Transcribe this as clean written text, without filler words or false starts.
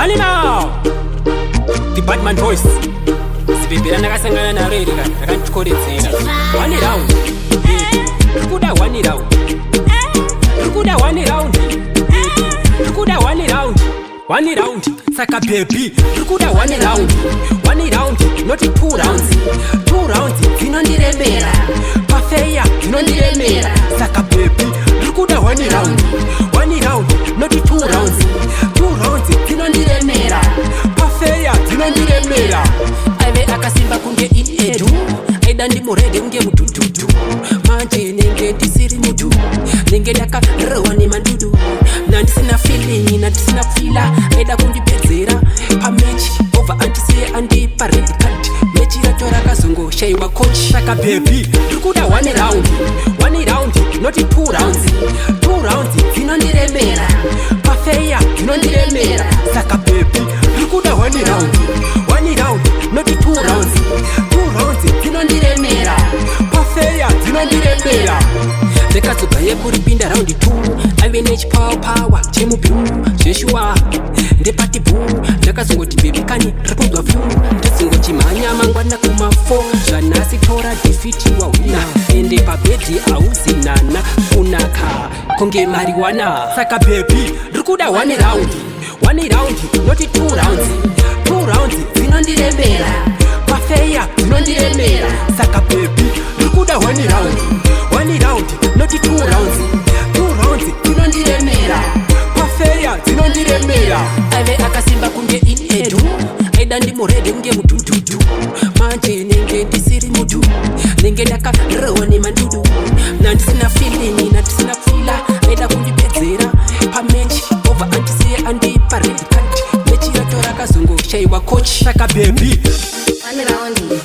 Annemaw, the Batman voice. Sibibira nakasangana nalo iri kana rakandikodzera. One round. Rukuda one round. Rukuda one round. Rukuda one round. One round. Saka baby. Rukuda one round. One round, not 2 rounds. 2 rounds zinondiremera. Pafeya zinondiremera. Saka baby. Rukuda one round. One round, not 2 rounds. 2 rounds zinondiremera. Pafeya zinondiremera. Ave akasimba kunge in edu. Aida ndimurede unge mudududu. Manje nenge ndisiri mudu. Nenge ndakarowa nemandudu. Nandisina feeling, nandisina fila. Aida kundipedzera pamechi over antisiye andipa red card. Mechi ratora kazongo shaiwa coach. Saka baby, rukuda one round. One round, not 2 rounds. 2 rounds zinondiremera. Pafeya zinondiremera. Saka baby, rukuda one round. One round, not 2 rounds. 2 rounds zinondiremera. Pafeya zinondiremera. Ndekatsoga yekuripinda round 2. Ave nechipower chemubiru zveshua ndepati bhuu. Ndakazongoti bebi kani ripodwa vyu. Ndazongochimhanya mangwana kuma4. Zvanhasi tora defiti wahwina. Ende pabhedhi hauzinana kunaka kunge mariwana. Saka bebi rikuda one round. One round, not 2 rounds. 2 rounds zinondiremera. Pafeya zinondiremera. Saka bebi rikuda one round. One round, not 2 rounds. 2 rounds zinondiremera. Pafeya zinondiremera. Ave akasimba kunge in edu. Aida ndimurede unge mudududu. Manje nenge ndisiri mudu. Nenge ndakarowa nemandudu. Nandisina feeling, nandisina fila. Aida kundipedzera pamechi over antisiye andipa red card. Mechi ratora kazongo shaiwa coach. Saka baby, one round.